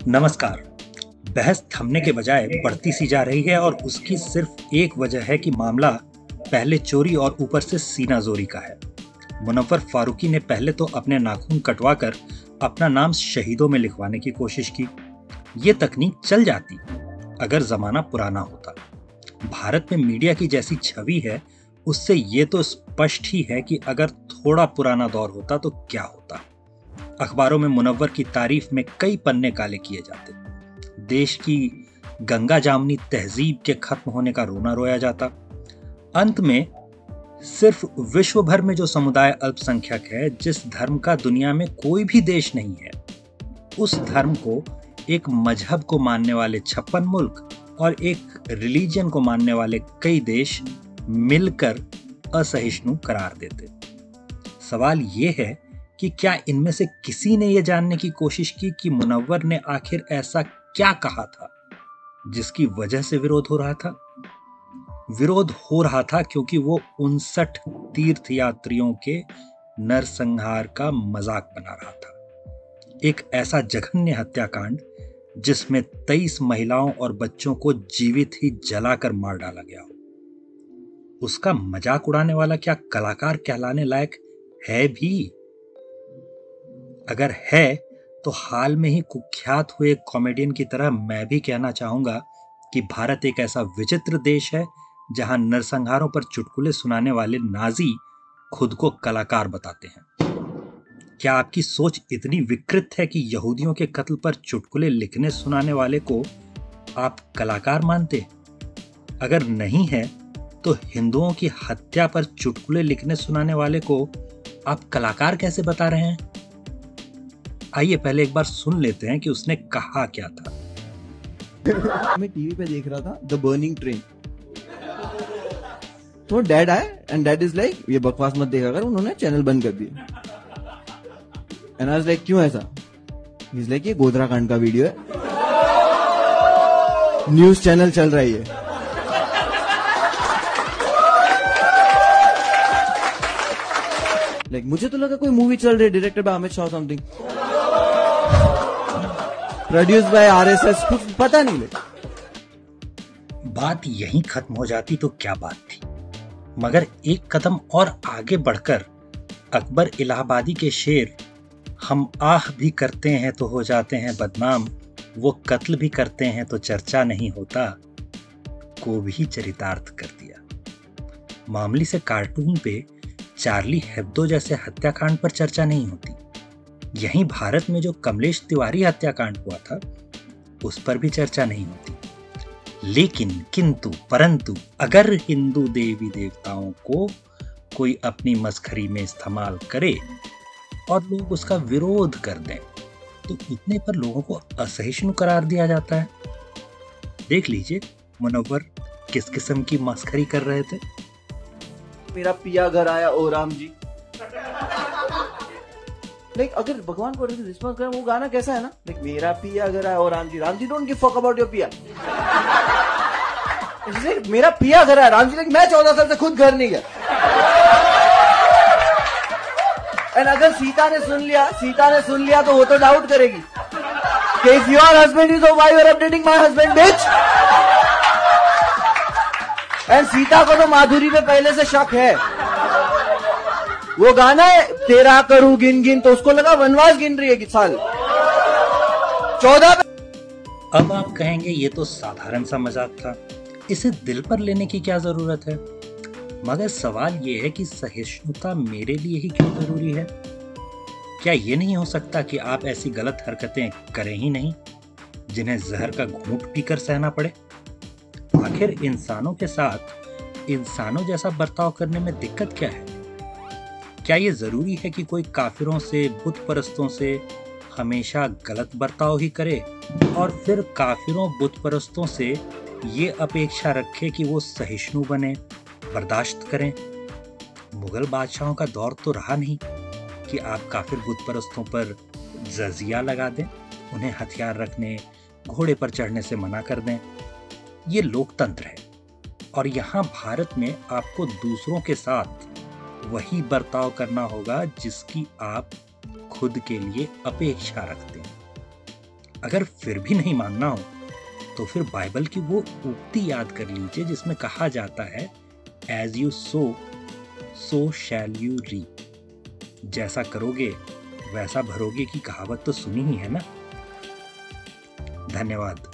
नमस्कार। बहस थमने के बजाय बढ़ती सी जा रही है और उसकी सिर्फ एक वजह है कि मामला पहले चोरी और ऊपर से सीनाजोरी का है। मुनव्वर फारूकी ने पहले तो अपने नाखून कटवाकर अपना नाम शहीदों में लिखवाने की कोशिश की। ये तकनीक चल जाती अगर जमाना पुराना होता। भारत में मीडिया की जैसी छवि है उससे ये तो स्पष्ट ही है कि अगर थोड़ा पुराना दौर होता तो क्या होता। अखबारों में मुनव्वर की तारीफ में कई पन्ने काले किए जाते। देश की गंगा जामनी तहजीब के खत्म होने का रोना रोया जाता। अंत में सिर्फ विश्व भर में जो समुदाय अल्पसंख्यक है, जिस धर्म का दुनिया में कोई भी देश नहीं है, उस धर्म को एक मजहब को मानने वाले 56 मुल्क और एक रिलीजन को मानने वाले कई देश मिलकर असहिष्णु करार देते। सवाल ये है कि क्या इनमें से किसी ने यह जानने की कोशिश की कि मुनव्वर ने आखिर ऐसा क्या कहा था जिसकी वजह से विरोध हो रहा था? विरोध हो रहा था क्योंकि वो 59 तीर्थयात्रियों के नरसंहार का मजाक बना रहा था। एक ऐसा जघन्य हत्याकांड जिसमें 23 महिलाओं और बच्चों को जीवित ही जलाकर मार डाला गया हो। उसका मजाक उड़ाने वाला क्या कलाकार कहलाने लायक है भी? अगर है तो हाल में ही कुख्यात हुए कॉमेडियन की तरह मैं भी कहना चाहूंगा कि भारत एक ऐसा विचित्र देश है जहां नरसंहारों पर चुटकुले सुनाने वाले नाजी खुद को कलाकार बताते हैं। क्या आपकी सोच इतनी विकृत है कि यहूदियों के कत्ल पर चुटकुले लिखने सुनाने वाले को आप कलाकार मानते? अगर नहीं है तो हिंदुओं की हत्या पर चुटकुले लिखने सुनाने वाले को आप कलाकार कैसे बता रहे हैं? आइए पहले एक बार सुन लेते हैं कि उसने कहा क्या था। मैं टीवी पे देख रहा था द बर्निंग ट्रेन, तो डैड आए एंड डैड इज लाइक ये बकवास मत देखा कर, उन्होंने चैनल बंद कर दिया। एंड आई वाज लाइक क्यों ऐसा? ही इज लाइक ये गोधरा कांड का वीडियो है, न्यूज चैनल चल रही है। लाइक मुझे तो लगा कोई मूवी चल रही है directed by Amit Shah something, produce by RSS, कुछ पता नहीं लगा। बात यहीं खत्म हो जाती तो क्या बात थी, मगर एक कदम और आगे बढ़कर अकबर इलाहाबादी के शेर हम आह भी करते हैं तो हो जाते हैं बदनाम, वो कत्ल भी करते हैं तो चर्चा नहीं होता, को भी चरितार्थ कर दिया। मामूली से कार्टून पे चार्ली हेब्दो जैसे हत्याकांड पर चर्चा नहीं होती। यहीं भारत में जो कमलेश तिवारी हत्याकांड हुआ था उस पर भी चर्चा नहीं होती। लेकिन किंतु परंतु अगर हिंदू देवी देवताओं को कोई अपनी मस्खरी में इस्तेमाल करे और लोग उसका विरोध कर दें तो उतने पर लोगों को असहिष्णु करार दिया जाता है। देख लीजिए मुनव्वर किस किस्म की मस्खरी कर रहे थे। मेरा पिया घर आया ओ राम जी। लाइक अगर भगवान को रिस्पॉन्स करें, वो गाना कैसा है ना, लाइक मेरा पिया घर आया ओ Ram ji don't give fuck about your पिया। मेरा पिया घर आया राम जी, लाइक मैं 14 साल से खुद घर नहीं गया। एंड अगर सीता ने सुन लिया तो वो तो डाउट करेगी कि if your husband is why you are updating my husband bitch. And Sita को तो माधुरी पे पहले से शक है। वो गाना है तेरा करूं गिन गिन, तो उसको लगा वनवास गिन रही है कि साल 14। अब आप कहेंगे ये तो साधारण सा मजाक था, इसे दिल पर लेने की क्या जरूरत है? मगर सवाल ये है कि सहिष्णुता मेरे लिए ही क्यों जरूरी है? क्या ये नहीं हो सकता कि आप ऐसी गलत हरकतें करें ही नहीं जिन्हें जहर का घूंट पीकर सहना पड़े? आखिर इंसानों के साथ इंसानों जैसा बर्ताव करने में दिक्कत क्या है? क्या ये जरूरी है कि कोई काफिरों से, बुत परस्तों से हमेशा गलत बर्ताव ही करे और फिर काफिरों, बुत परस्तों से ये अपेक्षा रखे कि वो सहिष्णु बने, बर्दाश्त करें? मुगल बादशाहों का दौर तो रहा नहीं कि आप काफिर बुत परस्तों पर जजिया लगा दें, उन्हें हथियार रखने, घोड़े पर चढ़ने से मना कर दें। ये लोकतंत्र है और यहाँ भारत में आपको दूसरों के साथ वही बर्ताव करना होगा जिसकी आप खुद के लिए अपेक्षा रखते हैं। अगर फिर भी नहीं मानना हो तो फिर बाइबल की वो उक्ति याद कर लीजिए जिसमें कहा जाता है as you sow shall you reap. जैसा करोगे वैसा भरोगे की कहावत तो सुनी ही है ना। धन्यवाद।